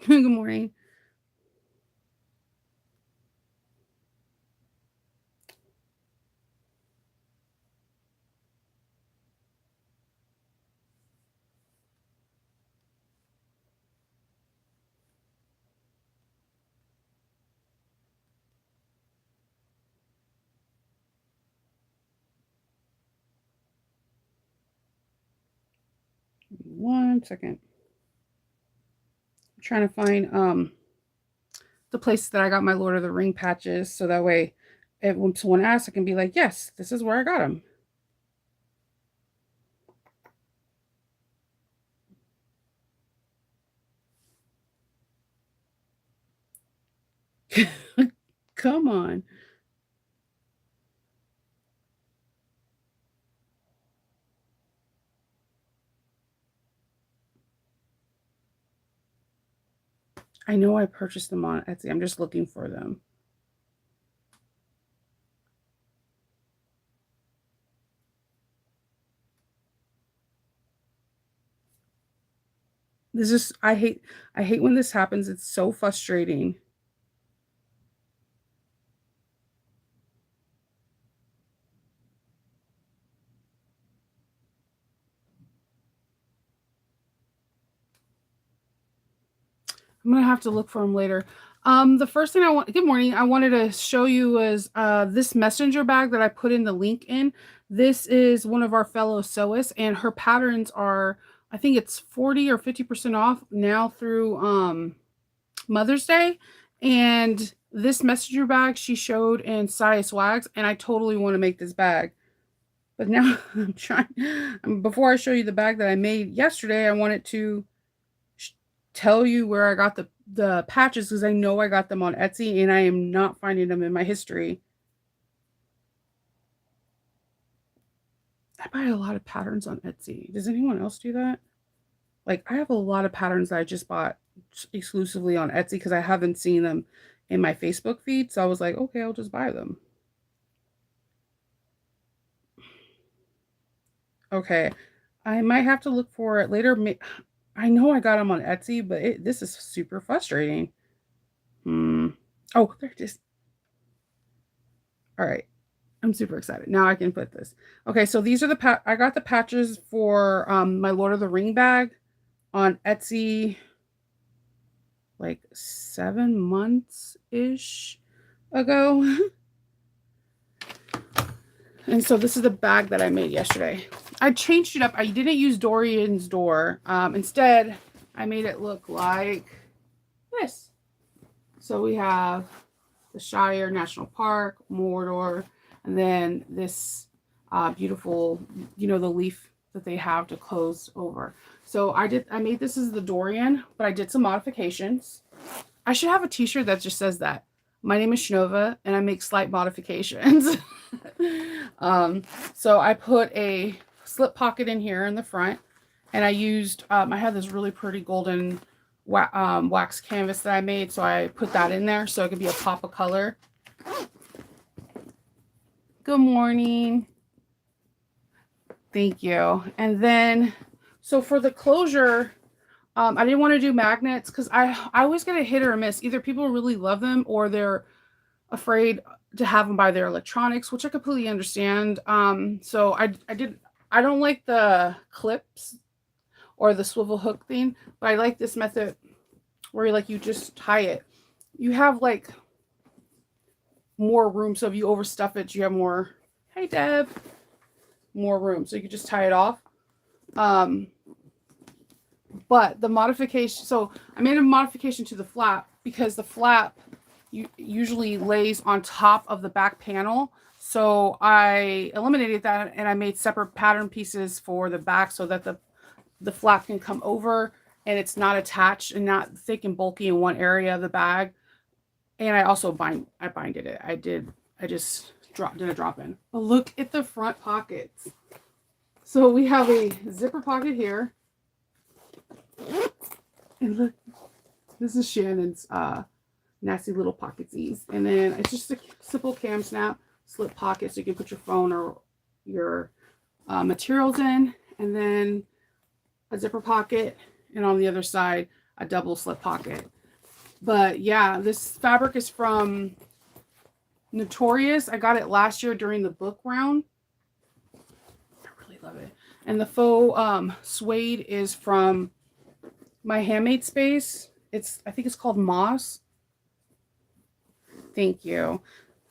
Good morning. One second. I'm trying to find the place that I got my Lord of the Ring patches, so that way, when someone asks, I can be like, "Yes, this is where I got them." Come on. I know I purchased them on Etsy. I'm just looking for them. This is I hate when this happens. It's so frustrating. I'm gonna have to look for them later. The first thing I want. Good morning. I wanted to show you is this messenger bag that I put in the link in. This is one of our fellow sewists, and her patterns are. I think it's 40 or 50% off now through Mother's Day, and this messenger bag she showed in Saya Swags, and I totally want to make this bag. But now I'm trying. Before I show you the bag that I made yesterday, I wanted to sh- tell you where I got the patches because I know I got them on Etsy and I am not finding them in my history. I buy a lot of patterns on Etsy. Does anyone else do that? Like I have a lot of patterns that I just bought exclusively on Etsy because I haven't seen them in my Facebook feed. So I was like, okay, I'll just buy them. Okay, I might have to look for it later. I know I got them on Etsy, but this is super frustrating. Hmm. Oh, there it is. All right. I'm super excited. Now I can put this. Okay, so these are I got the patches for my Lord of the Ring bag on Etsy like 7 months ish ago. And so this is the bag that I made yesterday. I changed it up. I didn't use Dorian's door. Instead, I made it look like this. So we have the Shire National Park, Mordor, and then this beautiful, the leaf that they have to close over. So I made this as the Dorian, but I did some modifications. I should have a t-shirt that just says that. My name is Shnova and I make slight modifications. um, so I put a slip pocket in here in the front and I used, I had this really pretty golden wax canvas that I made. So I put that in there so it could be a pop of color. Good morning. Thank you. And then, so for the closure, I didn't want to do magnets because I always get a hit or a miss. Either people really love them or they're afraid to have them by their electronics, which I completely understand. So I don't like the clips or the swivel hook thing, but I like this method where you just tie it. You have like more room, so if you overstuff it, you have more. Hey Deb, more room, so you can just tie it off. Um, but the modification, so I made a modification to the flap because the flap usually lays on top of the back panel. So I eliminated that and I made separate pattern pieces for the back so that the flap can come over and it's not attached and not thick and bulky in one area of the bag. And I also binded it. I just did a drop in. But look at the front pockets. So we have a zipper pocket here. And look, this is Shannon's nasty little pocketsies. And then it's just a simple cam snap slip pocket so you can put your phone or your materials in. And then a zipper pocket. And on the other side, a double slip pocket. But yeah, this fabric is from Notorious. I got it last year during the book round. I really love it. And the faux suede is from My Handmade Space. I think it's called Moss. Thank you.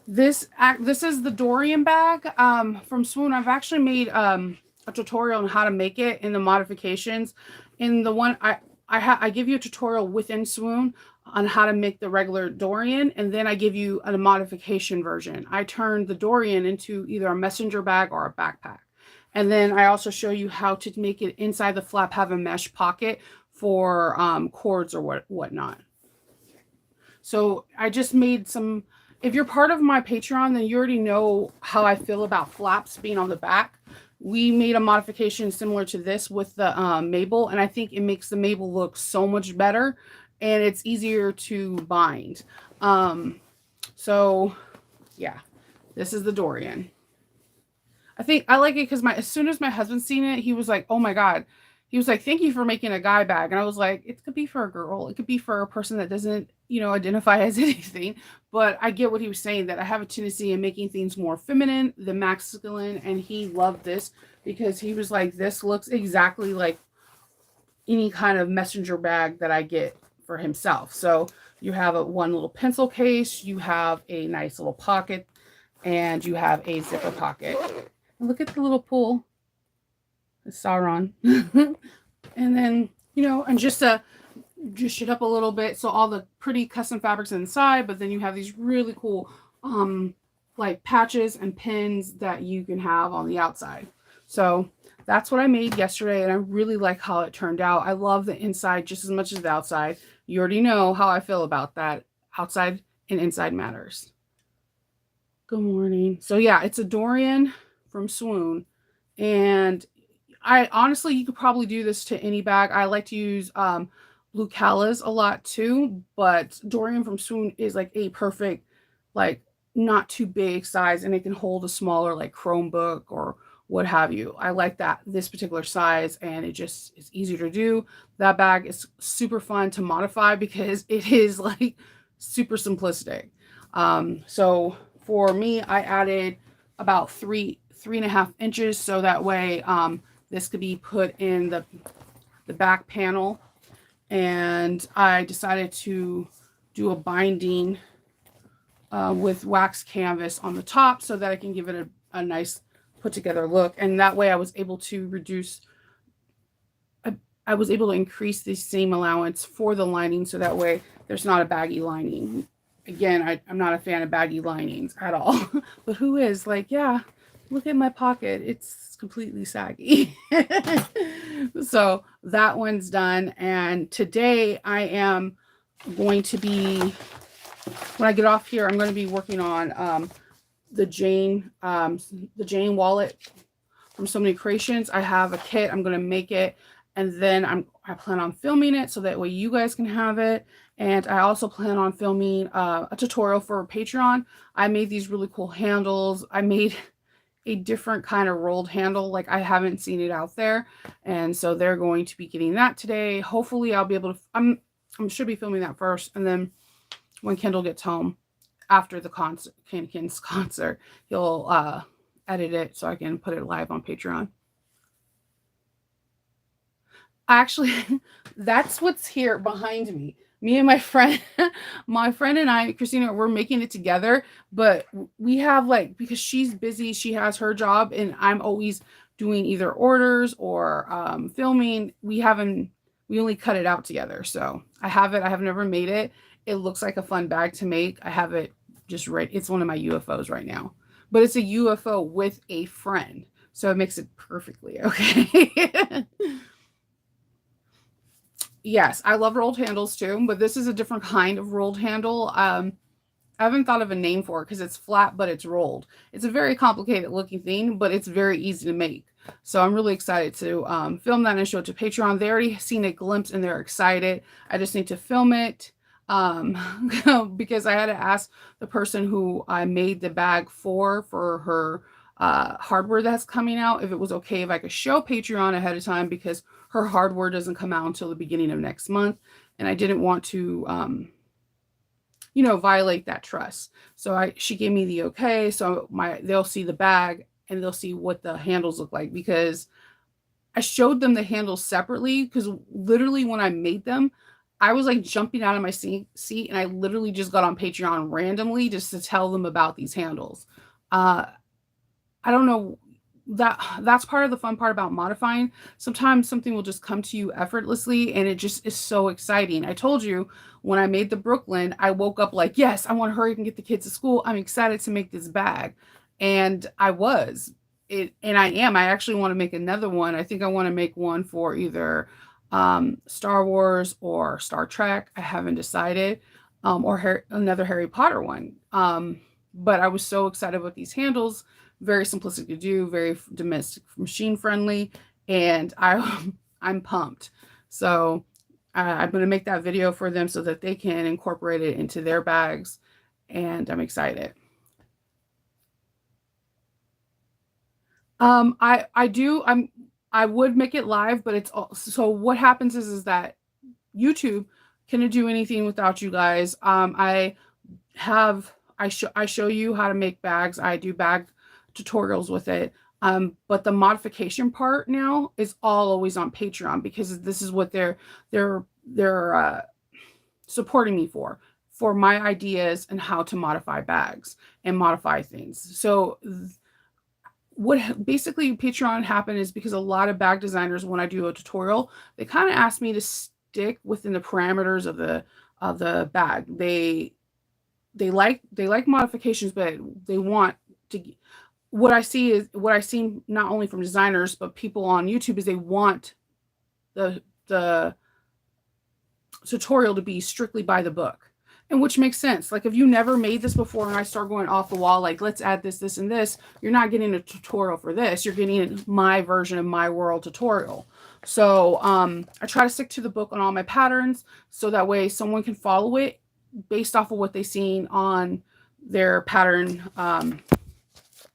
This is the Dorian bag from Swoon. I've actually made a tutorial on how to make it in the modifications. In the one I give you a tutorial within Swoon on how to make the regular Dorian, and then I give you a modification version. I turned the Dorian into either a messenger bag or a backpack. And then I also show you how to make it inside the flap have a mesh pocket for cords or whatnot. So I just made some. If you're part of my Patreon, then you already know how I feel about flaps being on the back. We made a modification similar to this with the Mabel, and I think it makes the Mabel look so much better, and it's easier to bind. So yeah, this is the Dorian. I think I like it because as soon as my husband seen it, he was like, oh my God. He was like, thank you for making a guy bag. And I was like, it could be for a girl. It could be for a person that doesn't, identify as anything. But I get what he was saying, that I have a tendency in making things more feminine than masculine. And he loved this because he was like, this looks exactly like any kind of messenger bag that I get for himself. So you have one little pencil case, you have a nice little pocket, and you have a zipper pocket. Look at the little pool. Sauron. And then, and just to juice it up a little bit, so all the pretty custom fabrics inside, but then you have these really cool like patches and pins that you can have on the outside. So that's what I made yesterday, and I really like how it turned out. I love the inside just as much as the outside. You already know how I feel about that. Outside and inside matters. Good morning. So yeah, it's a Dorian from Swoon, and I honestly, you could probably do this to any bag. I like to use Blue Callas a lot too, but Dorian from Swoon is like a perfect, like not too big size, and it can hold a smaller like Chromebook or what have you. I like this particular size, and it just is easier to do. That bag is super fun to modify because it is like super simplistic. So for me, I added about 3.5 inches, so that way this could be put in the back panel. And I decided to do a binding with wax canvas on the top so that I can give it a nice put together look. And that way I was able to I was able to increase the seam allowance for the lining, so that way there's not a baggy lining. Again, I'm not a fan of baggy linings at all. But who is? Like, yeah, look at my pocket. It's completely saggy. So that one's done. And today I am going to be, when I get off here, I'm going to be working on the Jane wallet from So Many Creations. I have a kit. I'm going to make it, and then I plan on filming it so that way you guys can have it. And I also plan on filming a tutorial for Patreon. I made these really cool handles. I made a different kind of rolled handle, like I haven't seen it out there, and so they're going to be getting that today. Hopefully I'll be able to, I should be filming that first, and then when Kendall gets home after the concert, Ken's concert, he'll edit it so I can put it live on Patreon. Actually, that's what's here behind me. Me and my friend and I, Christina, we're making it together, but we have because she's busy, she has her job, and I'm always doing either orders or filming. We only cut it out together. So I have never made it. It looks like a fun bag to make. I have it just right. It's one of my UFOs right now, but it's a UFO with a friend. So it makes it perfectly okay. Yes, I love rolled handles too, but this is a different kind of rolled handle. I haven't thought of a name for it because it's flat, but it's rolled. It's a very complicated looking thing, but it's very easy to make. So I'm really excited to film that and show it to Patreon. They already seen a glimpse and they're excited. I just need to film it because I had to ask the person who I made the bag for her hardware that's coming out if it was okay if I could show Patreon ahead of time, because her hardware doesn't come out until the beginning of next month. and I didn't want to, you know, violate that trust. So she gave me the okay. So they'll see the bag and they'll see what the handles look like, because I showed them the handles separately, because literally when I made them, I was like jumping out of my seat, and I literally just got on Patreon randomly just to tell them about these handles. I don't know, that's part of the fun part about modifying. Sometimes something will just come to you effortlessly, and it just is so exciting. I told you when I made the Brooklyn, I woke up like, yes, I want to hurry up and get the kids to school. I'm excited to make this bag. And I was it, and I am. I actually want to make another one. I think I want to make one for either Star Wars or Star Trek. I haven't decided, or another Harry Potter one. But I was so excited with these handles. Very simplistic to do, very domestic, machine friendly, and I'm pumped. So I'm going to make that video for them so that they can incorporate it into their bags, and I'm excited. I would make it live, but it's all, so what happens is that YouTube couldn't do anything without you guys. I show you how to make bags. I do bag tutorials with it. But the modification part now is all always on Patreon, because this is what they're supporting me for my ideas and how to modify bags and modify things. So what basically Patreon happened is, because a lot of bag designers, when I do a tutorial, they kind of ask me to stick within the parameters of the bag. They like modifications, but they want to. What I see not only from designers but people on YouTube is they want the tutorial to be strictly by the book, and which makes sense. Like if you never made this before and I start going off the wall, like let's add this, this, and this, you're not getting a tutorial for this. You're getting my version of my world tutorial. So I try to stick to the book on all my patterns, so that way someone can follow it based off of what they've seen on their pattern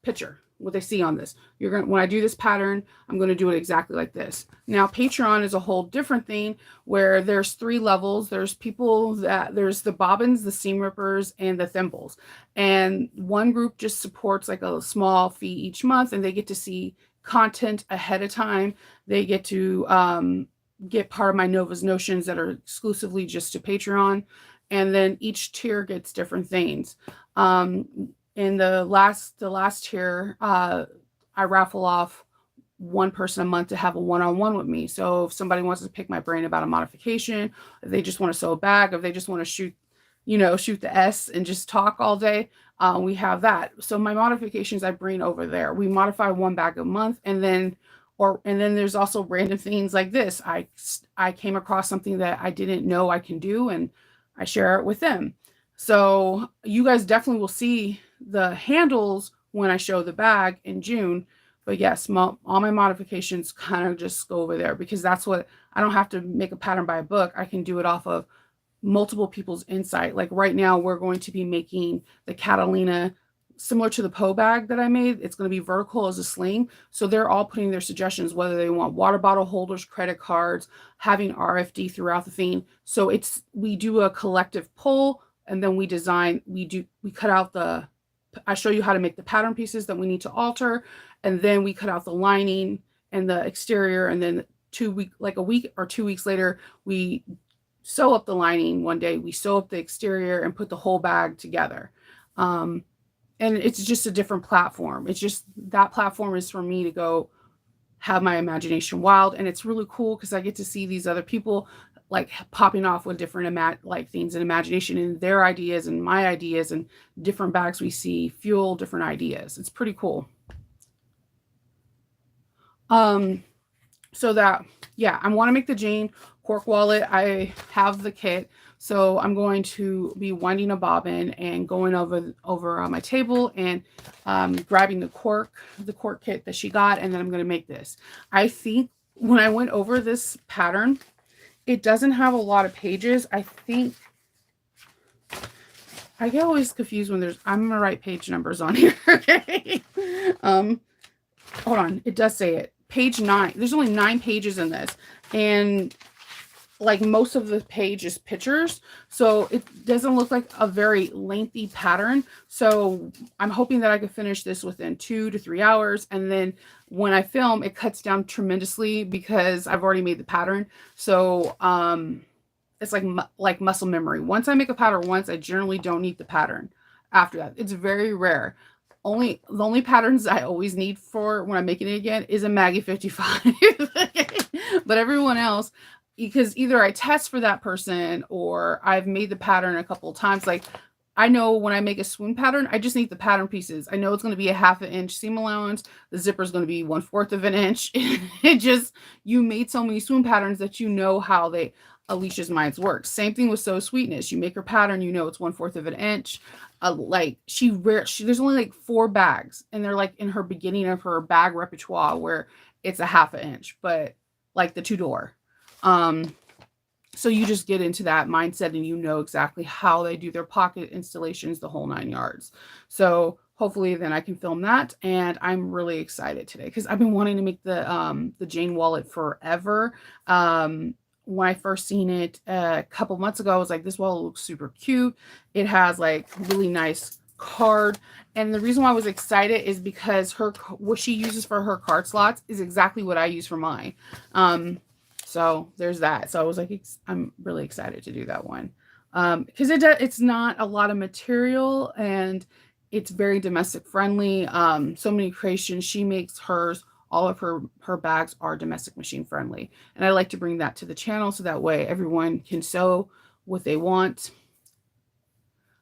picture, what they see on this. When I do this pattern, I'm going to do it exactly like this. Now Patreon is a whole different thing, where there's 3 levels. There's there's the bobbins, the seam rippers, and the thimbles. And one group just supports like a small fee each month, and they get to see content ahead of time. They get to get part of my Nova's Notions that are exclusively just to Patreon. And then each tier gets different things. In the last tier, I raffle off one person a month to have a one-on-one with me. So if somebody wants to pick my brain about a modification, if they just want to sew a bag, if they just want to shoot the S and just talk all day, we have that. So my modifications I bring over there. We modify one bag a month, and then there's also random things like this. I came across something that I didn't know I can do, and I share it with them. So you guys definitely will see the handles when I show the bag in June. But yes, all my modifications kind of just go over there, because that's what I don't have to make a pattern by a book. I can do it off of multiple people's insight. Like right now, we're going to be making the Catalina similar to the Poe bag that I made. It's going to be vertical as a sling. So they're all putting their suggestions, whether they want water bottle holders, credit cards, having RFD throughout the thing. So we do a collective pull, and then we cut out I show you how to make the pattern pieces that we need to alter. And then we cut out the lining and the exterior. And then a week or 2 weeks later, we sew up the lining one day. We sew up the exterior and put the whole bag together. And it's just a different platform. It's just that platform is for me to go have my imagination wild. And it's really cool because I get to see these other people like popping off with different things in imagination, and their ideas and my ideas, and different bags we see fuel different ideas. It's pretty cool. So that, yeah, I want to make the Jane cork wallet. I have the kit. So I'm going to be winding a bobbin and going over on my table and grabbing the cork kit that she got, and then I'm going to make this. I think when I went over this pattern, it doesn't have a lot of pages. I think I get always confused when I'm going to write page numbers on here. Okay. Hold on. It does say it. Page 9. There's only 9 pages in this. And like most of the page is pictures, so it doesn't look like a very lengthy pattern. So I'm hoping that I can finish this within 2 to 3 hours, and then when I film, it cuts down tremendously because I've already made the pattern. So it's like muscle memory. Once I make a pattern once, I generally don't need the pattern after that. It's very rare. The only patterns I always need for when I'm making it again is a Maggie 55. But everyone else, because either I test for that person or I've made the pattern a couple of times. Like I know when I make a swoon pattern, I just need the pattern pieces. I know it's going to be a 1/2 inch seam allowance. The zipper is going to be 1/4 of an inch. It just, you made so many swoon patterns that you know how Alicia's minds work. Same thing with So Sweetness. You make her pattern, you know it's 1/4 of an inch. Like there's only like 4 bags, and they're like in her beginning of her bag repertoire where it's a 1/2 inch, but like the 2-door. So you just get into that mindset and you know exactly how they do their pocket installations, the whole 9 yards. So hopefully then I can film that, and I'm really excited today because I've been wanting to make the Jane wallet forever. When I first seen it a couple months ago, I was like, this wallet looks super cute. It has like really nice card. And the reason why I was excited is because what she uses for her card slots is exactly what I use for mine. So there's that. So I was like, I'm really excited to do that one. Because it's not a lot of material and it's very domestic friendly. So many creations she makes hers. All of her bags are domestic machine friendly. And I like to bring that to the channel so that way everyone can sew what they want.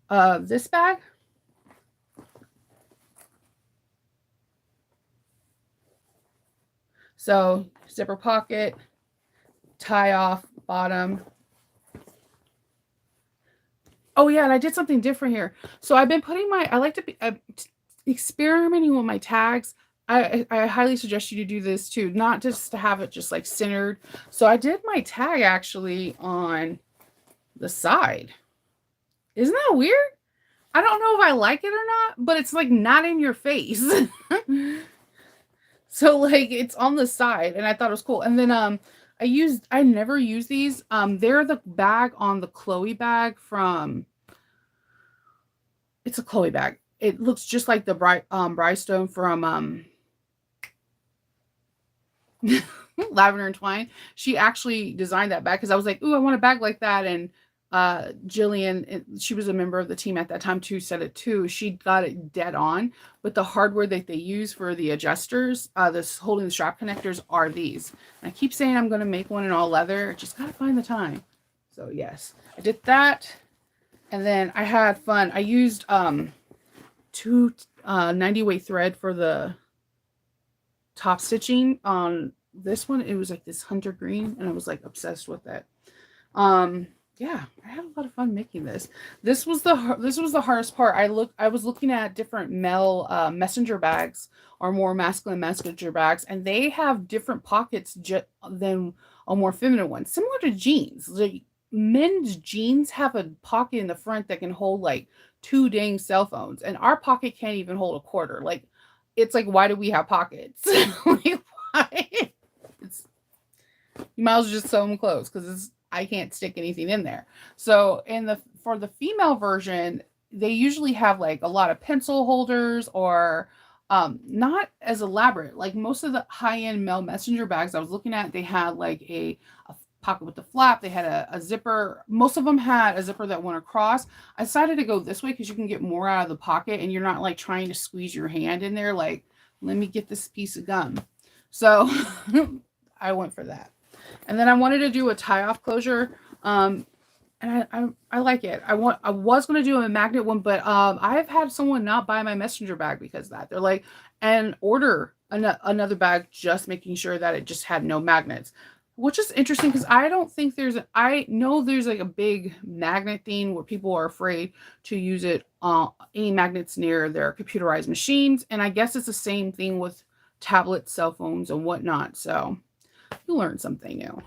This bag. So zipper pocket, tie off bottom. Oh yeah, and I did something different here. So I've been putting I like to be experimenting with my tags. I highly suggest you to do this too, not just to have it just like centered. So I did my tag actually on the side. Isn't that weird? I don't know if I like it or not, but it's like not in your face. So like it's on the side, and I thought it was cool. And then I never use these. They're the bag on the Chloe bag from, it's a Chloe bag. It looks just like the Brightstone from Lavender and Twine. She actually designed that bag because I was like, ooh, I want a bag like that. And Jillian, she was a member of the team at that time too, said it too. She got it dead on, but the hardware that they use for the adjusters, this holding the strap connectors, are these. And I keep saying I'm going to make one in all leather. Just got to find the time. So yes, I did that. And then I had fun. I used 2 90 weight thread for the top stitching on this one. It was like this hunter green, and I was like obsessed with it. Yeah, I had a lot of fun making this. This was the hardest part. I was looking at different male messenger bags or more masculine messenger bags, and they have different pockets than a more feminine one, similar to jeans. Like men's jeans have a pocket in the front that can hold like 2 dang cell phones, and our pocket can't even hold a quarter. Like it's like, why do we have pockets? Like, why? You might as well just sew them closed because I can't stick anything in there. So for the female version, they usually have like a lot of pencil holders or not as elaborate. Like most of the high-end male messenger bags I was looking at, they had like a pocket with the flap. They had a zipper. Most of them had a zipper that went across. I decided to go this way because you can get more out of the pocket and you're not like trying to squeeze your hand in there. Like, let me get this piece of gum. So I went for that. And then I wanted to do a tie-off closure. And I like it. I was going to do a magnet one, but I've had someone not buy my messenger bag because of that. They're like, and order another bag, just making sure that it just had no magnets, which is interesting because I don't think I know there's like a big magnet thing where people are afraid to use it any magnets near their computerized machines. And I guess it's the same thing with tablets, cell phones, and whatnot. So you learn something new.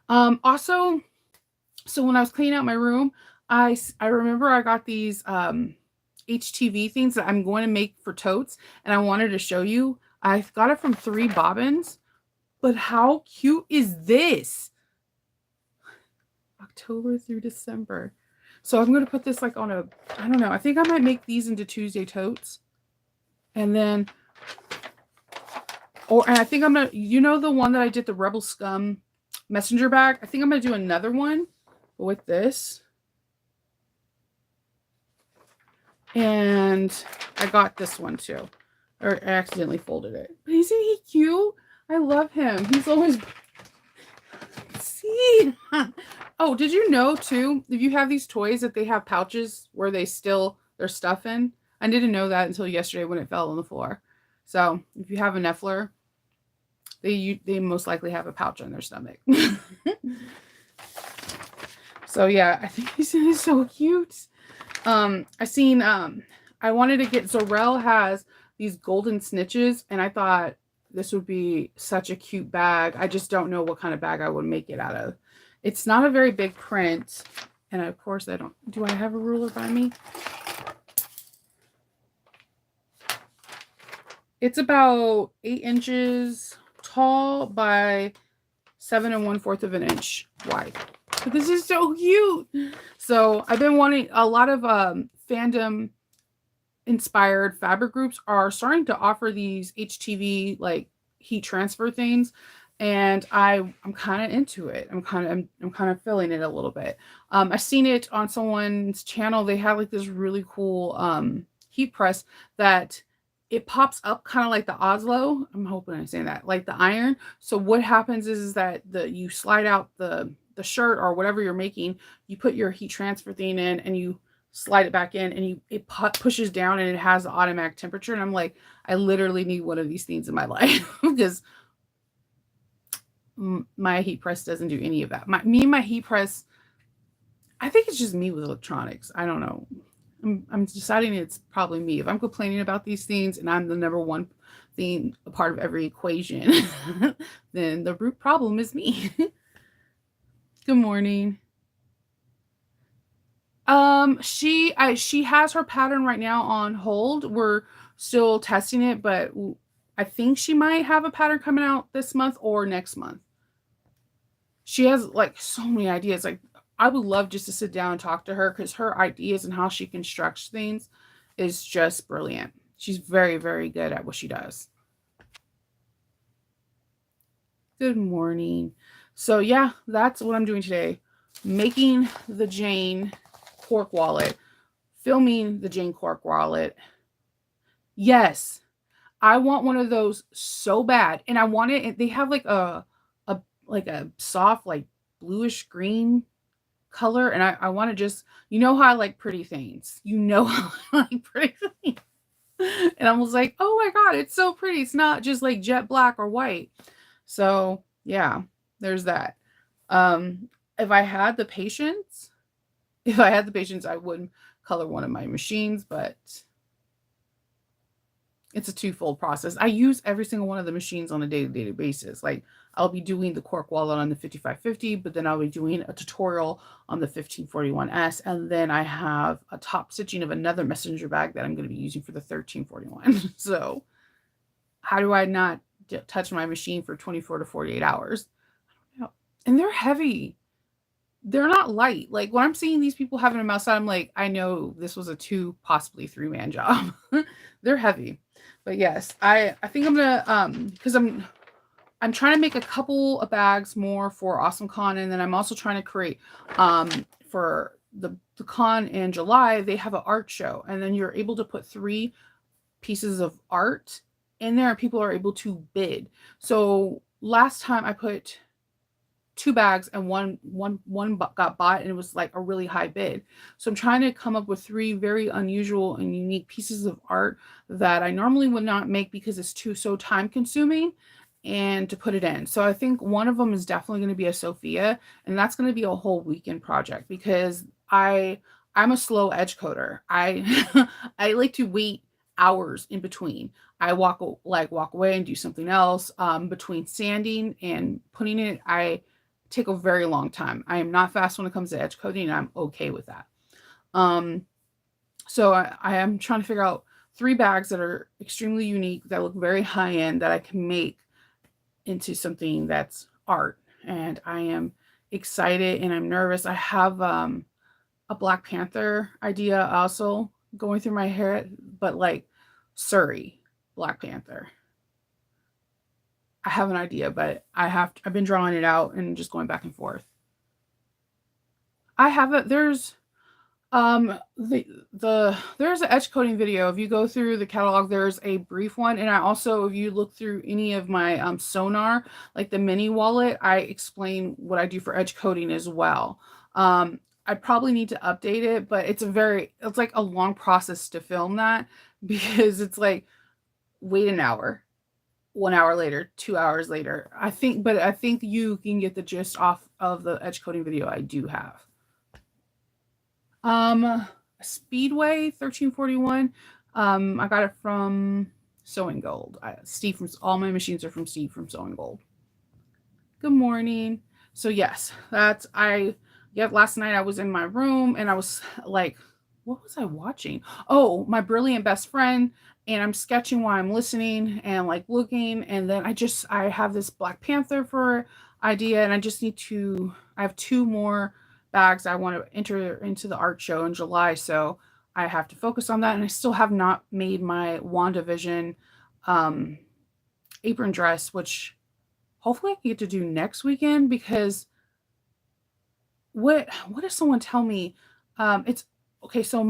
Also, so when I was cleaning out my room, I remember I got these HTV things that I'm going to make for totes, and I wanted to show you. I got it from 3 Bobbins, but how cute is this? October through December. So I'm going to put this like on a, I don't know. I think I might make these into Tuesday totes. And then, and I think I'm going to, you know, the one that I did, the Rebel Scum messenger bag. I think I'm going to do another one with this. And I got this one too. Or I accidentally folded it. But isn't he cute? I love him. He's always... See? Oh, did you know too, if you have these toys that they have pouches where they still their stuff in? I didn't know that until yesterday when it fell on the floor. So if you have a Neffler, they most likely have a pouch on their stomach. So yeah, I think he's so cute. I wanted to get, Zorel has these golden snitches, and I thought this would be such a cute bag. I just don't know what kind of bag I would make it out of. It's not a very big print. And of course do I have a ruler by me? It's about 8 inches tall by 7 1/4 of an inch wide. But this is so cute. So I've been wanting, a lot of fandom inspired fabric groups are starting to offer these HTV like heat transfer things, and I'm kind of into it. I'm kind of feeling it a little bit. I've seen it on someone's channel. They have like this really cool heat press that it pops up kind of like the Oslo. I'm hoping I'm saying that, like the iron. So what happens is that you slide out the shirt or whatever you're making, you put your heat transfer thing in and you slide it back in, and it pushes down and it has the automatic temperature. And I'm like, I literally need one of these things in my life because my heat press doesn't do any of that. My heat press, I think it's just me with electronics. I don't know. I'm deciding it's probably me. If I'm complaining about these things and I'm the number one thing, a part of every equation, then the root problem is me. Good morning. She has her pattern right now on hold. We're still testing it, but I think she might have a pattern coming out this month or next month. She has like so many ideas. Like, I would love just to sit down and talk to her because her ideas and how she constructs things is just brilliant. She's very, very good at what she does. Good morning. So yeah, that's what I'm doing today. Making the Jane cork wallet, filming the Jane cork wallet. Yes, I want one of those so bad. And I want it, they have like a soft, like bluish green color. And I want to just, you know how I like pretty things. You know how I like pretty things. And I was like, oh my God, it's so pretty. It's not just like jet black or white. So yeah, there's that. If I had the patience, I would color one of my machines, but it's a twofold process. I use every single one of the machines on a day-to-day basis. Like, I'll be doing the cork wallet on the 5550, but then I'll be doing a tutorial on the 1541S, and then I have a top stitching of another messenger bag that I'm going to be using for the 1341. So how do I not touch my machine for 24 to 48 hours? And they're heavy. They're not light. Like, when I'm seeing these people having them outside, I'm like, I know this was a 2, possibly 3-man job. They're heavy. But yes, I think I'm gonna because I'm trying to make a couple of bags more for Awesome Con, and then I'm also trying to create for the con in July. They have an art show, and then you're able to put 3 pieces of art in there, and people are able to bid. So last time I put 2 bags and one got bought, and it was like a really high bid. So I'm trying to come up with 3 very unusual and unique pieces of art that I normally would not make because it's so time consuming, and to put it in. So I think one of them is definitely going to be a Sophia, and that's going to be a whole weekend project because I'm a slow edge coder. I I like to wait hours in between. I walk away and do something else. Between sanding and putting it, I take a very long time. I am not fast when it comes to edge coding, and I'm okay with that. So I am trying to figure out 3 bags that are extremely unique, that look very high end, that I can make into something that's art. And I am excited and I'm nervous. I have a Black Panther idea also going through my head, but like Surrey Black Panther. I have an idea, but I've been drawing it out and just going back and forth. I have it. There's an edge coding video. If you go through the catalog, there's a brief one, and I also, if you look through any of my Sonar, like the mini wallet, I explain what I do for edge coding as well. I probably need to update it, but it's like a long process to film that because it's like wait an hour, 1 hour later, 2 hours later. But I think you can get the gist off of the edge coding video I do have. Speedway 1341. I got it from Sewing Gold. Steve from all my machines are from Steve from Sewing Gold. Good morning. So yes, last night I was in my room and I was like, what was I watching? Oh, My Brilliant Best Friend. And I'm sketching while I'm listening and like looking. And then I have this Black Panther for idea. And I have 2 more bags I want to enter into the art show in July. So I have to focus on that. And I still have not made my WandaVision apron dress, which hopefully I can get to do next weekend because what does someone tell me? It's okay. So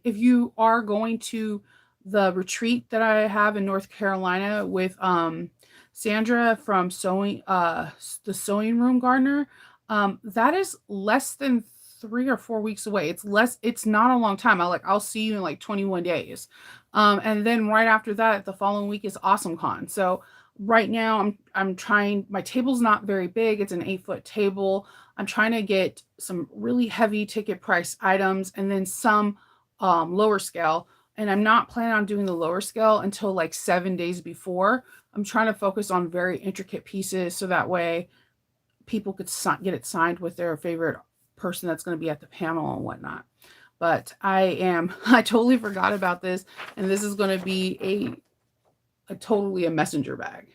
if you are going to the retreat that I have in North Carolina with Sandra from the Sewing Room Gardener, that is less than 3 or 4 weeks away. It's not a long time. I'll see you in like 21 days. And then right after that, the following week is AwesomeCon. So right now I'm trying, my table's not very big. It's an 8-foot table. I'm trying to get some really heavy ticket price items and then some lower scale. And I'm not planning on doing the lower scale until like 7 days before. I'm trying to focus on very intricate pieces so that way people could get it signed with their favorite person that's going to be at the panel and whatnot. But I totally forgot about this. And this is going to be totally a messenger bag.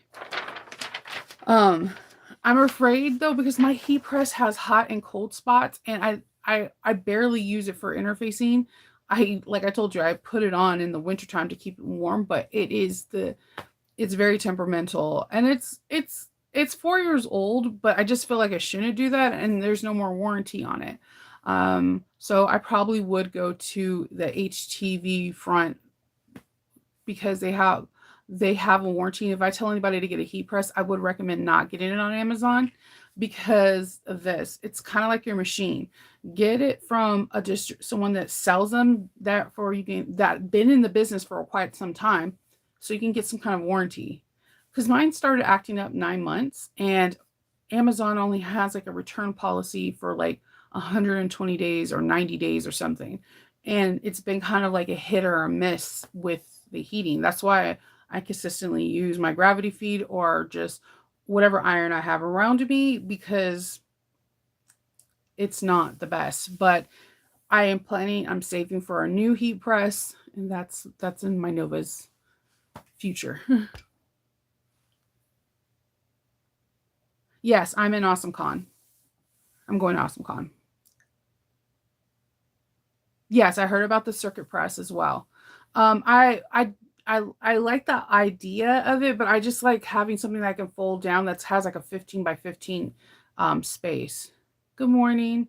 I'm afraid though, because my heat press has hot and cold spots and I barely use it for interfacing. Like I told you, I put it on in the wintertime to keep it warm, but it's very temperamental and it's 4 years old, but I just feel like I shouldn't do that. And there's no more warranty on it. So I probably would go to the HTV front because they have a warranty. If I tell anybody to get a heat press, I would recommend not getting it on Amazon because of this. It's kind of like your machine. Get it from someone that sells them that been in the business for quite some time, so you can get some kind of warranty. Because mine started acting up 9 months, and Amazon only has like a return policy for like 120 days or 90 days or something. And it's been kind of like a hit or a miss with the heating. That's why I consistently use my gravity feed or just whatever iron I have around me because it's not the best. But I'm saving for a new heat press, and that's in my Nova's future. Yes, I'm in AwesomeCon. I'm going to AwesomeCon. Yes, I heard about the circuit press as well. I like the idea of it, but I just like having something that I can fold down that has like a 15 by 15 space. Good morning.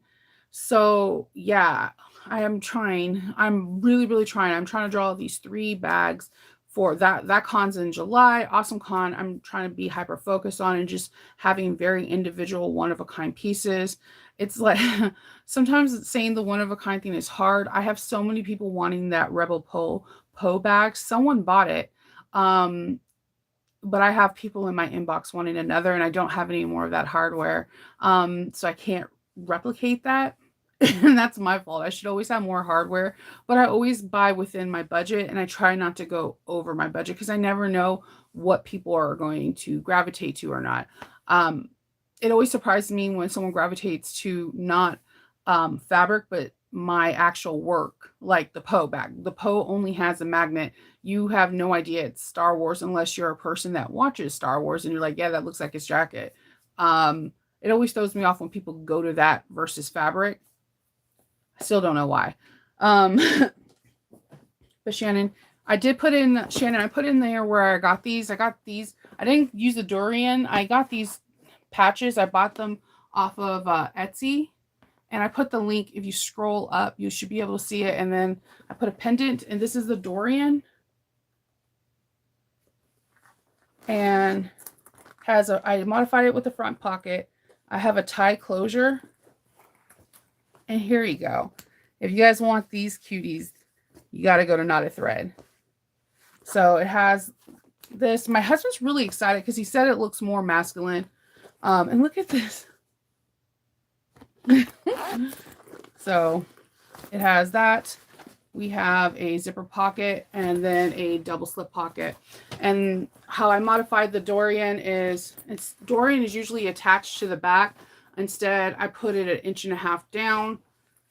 So yeah, I am trying. I'm really, really trying. I'm trying to draw these 3 bags for that con's in July. AwesomeCon, I'm trying to be hyper focused on and just having very individual one of a kind pieces. It's like sometimes saying the one of a kind thing is hard. I have so many people wanting that Rebel Poe bag. Someone bought it. But I have people in my inbox wanting another, and I don't have any more of that hardware. So I can't replicate that. And that's my fault. I should always have more hardware, but I always buy within my budget and I try not to go over my budget because I never know what people are going to gravitate to or not. It always surprises me when someone gravitates to not fabric, but my actual work, like the Poe bag. The Poe only has a magnet. You have no idea it's Star Wars unless you're a person that watches Star Wars and you're like, yeah, that looks like his jacket. It always throws me off when people go to that versus fabric. I still don't know why. But Shannon, I put in there where I got these. I didn't use the durian. I got these patches. I bought them off of Etsy. And I put the link. If you scroll up, you should be able to see it. And then I put a pendant. And this is the durian. And I modified it with the front pocket. I have a tie closure. And here you go. If you guys want these cuties, you got to go to Knotted Thread. So it has this. My husband's really excited because he said it looks more masculine. And look at this. So it has that. We have a zipper pocket and then a double slip pocket. And how I modified the Dorian is, Dorian is usually attached to the back. Instead, I put it 1.5 inches down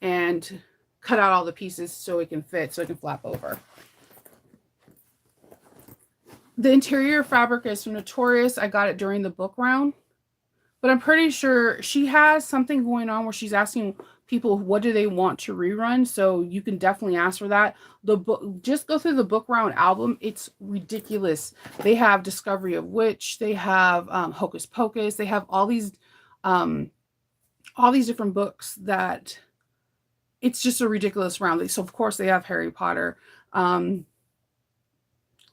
and cut out all the pieces so it can fit, so it can flap over. The interior fabric is from Notorious. I got it during the book round. But I'm pretty sure she has something going on where she's asking people what do they want to rerun. So you can definitely ask for that. The book, just go through the book round album. It's ridiculous. They have Discovery of Witch. They have Hocus Pocus. They have all these different books that it's just a ridiculous round. So of course they have Harry Potter, Lord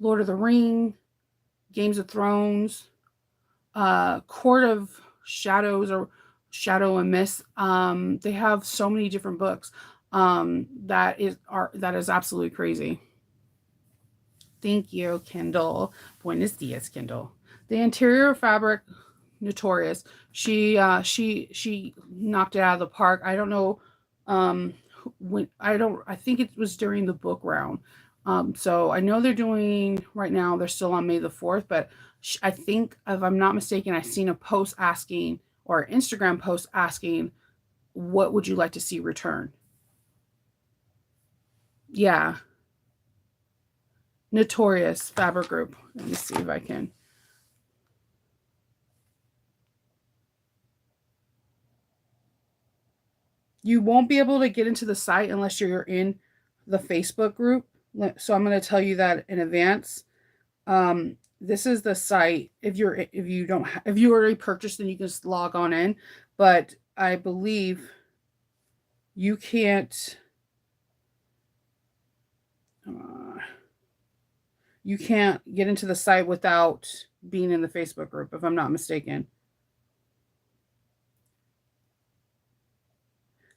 of the Ring, Games of Thrones, Court of Shadows or Shadow and Mist. They have so many different books. That is absolutely crazy. Thank you, Kindle. Buenos dias, Kindle. The interior fabric, Notorious. She knocked it out of the park. I don't know. I think it was during the book round. So I know they're doing right now. They're still on May the 4th, but I think, if I'm not mistaken, I've seen a post asking, or an Instagram post asking, what would you like to see return? Yeah. Notorious Fabric Group. Let me see if I can. You won't be able to get into the site unless you're in the Facebook group. So I'm going to tell you that in advance. This is the site. If you already purchased, then you can just log on in. But I believe you can't. You can't get into the site without being in the Facebook group, if I'm not mistaken.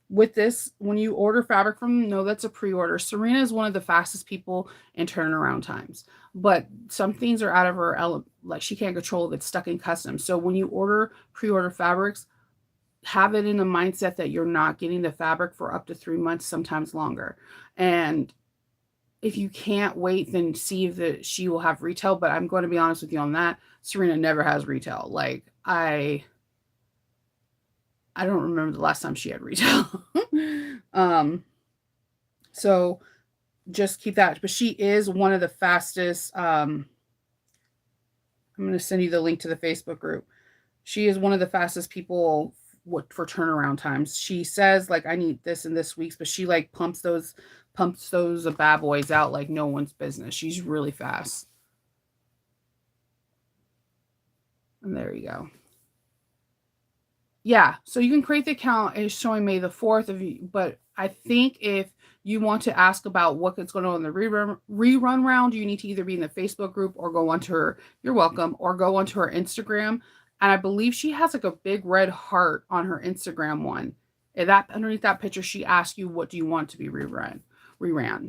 With this, when you order fabric from them, no, that's a pre-order. Serena is one of the fastest people in turnaround times, but some things are out of her element, like she can't control if it's stuck in customs. So when you pre-order fabrics, have it in the mindset that you're not getting the fabric for up to 3 months, sometimes longer. And if you can't wait, then see if she will have retail. But I'm going to be honest with you on that. Serena never has retail. Like I don't remember the last time she had retail. So just keep that. But she is one of the fastest. I'm going to send you the link to the Facebook group. She is one of the fastest people for turnaround times. She says, like, I need this in this week's, but she like pumps those bad boys out like no one's business. She's really fast. And there you go. Yeah, so you can create the account. It's showing May the 4th, but I think if you want to ask about what's going on in the rerun round, you need to either be in the Facebook group or go onto her, you're welcome, or go onto her Instagram. And I believe she has like a big red heart on her Instagram one. And that underneath that picture, she asks you, what do you want to be reran?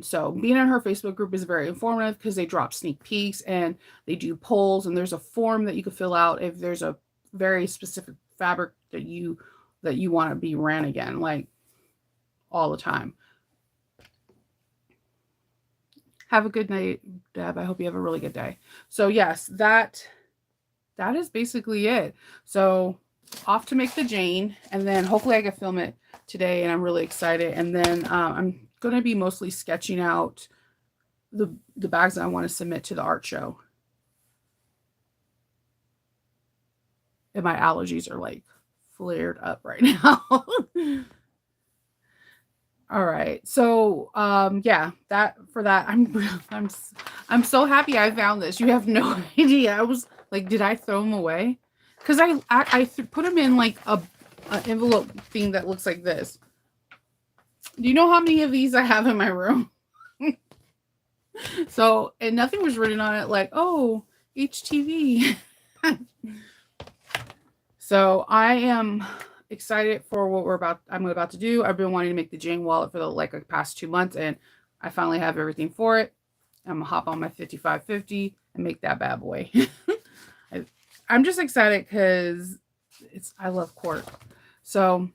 So being in her Facebook group is very informative because they drop sneak peeks and they do polls, and there's a form that you can fill out if there's a very specific fabric that you want to be ran again, like all the time. Have a good night, Deb. I hope you have a really good day. So yes, that is basically it. So off to make the Jane, and then hopefully I can film it today, and I'm really excited. And then I'm going to be mostly sketching out the bags that I want to submit to the art show. And my allergies are like flared up right now. All right. So, yeah, that for that, I'm so happy I found this. You have no idea. I was like, did I throw them away? Because put them in like a envelope thing that looks like this. Do you know how many of these I have in my room? So, and nothing was written on it like, oh, HTV. So I am excited for what I'm about to do. I've been wanting to make the Jane wallet for the past 2 months, and I finally have everything for it. I'm gonna hop on my 5550 and make that bad boy. I'm just excited because I love cork. So,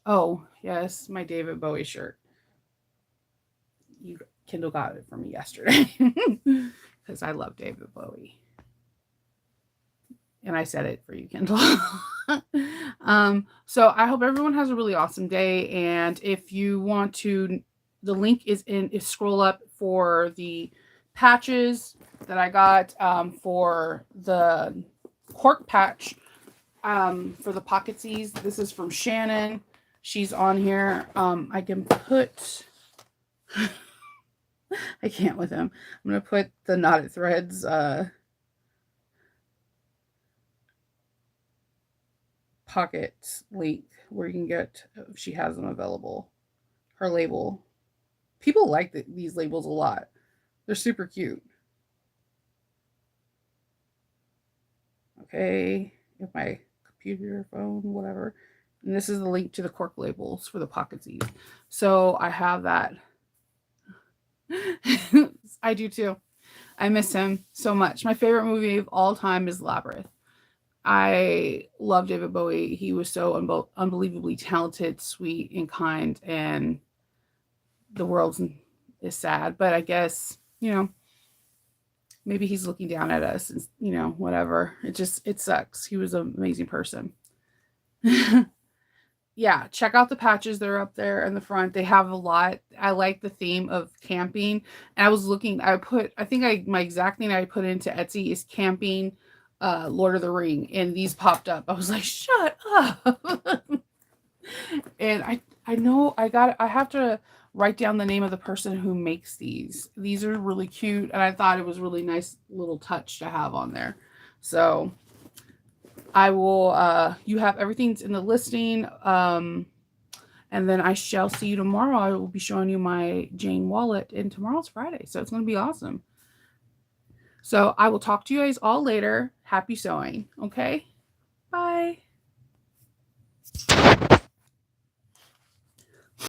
oh yes, my David Bowie shirt. Kindle got it for me yesterday because I love David Bowie. And I said it for you, Kindle. So I hope everyone has a really awesome day. And if you want to, the link is scroll up for the patches that I got for the cork patch for the Pocketsies. This is from Shannon. She's on here. I can put... I can't with him. I'm going to put the Knotted Threads pockets link where you can get, if she has them available, her label. People like these labels a lot. They're super cute. Okay, if my computer, phone, whatever. And this is the link to the cork labels for the Pocketsies. So I have that. I do too. I miss him so much. My favorite movie of all time is Labyrinth. I love David Bowie. He was so unbelievably talented, sweet, and kind, and the world is sad. But I guess, maybe he's looking down at us and, whatever. It sucks. He was an amazing person. Yeah, check out the patches. They're up there in the front. They have a lot. I like the theme of camping. And I was looking, my exact thing I put into Etsy is camping, Lord of the Ring. And these popped up. I was like, shut up. And I know I have to write down the name of the person who makes these. These are really cute. And I thought it was really nice little touch to have on there. So I will, you have everything's in the listing. And then I shall see you tomorrow. I will be showing you my Jane wallet, and tomorrow's Friday. So it's going to be awesome. So I will talk to you guys all later. Happy sewing. Okay. Bye.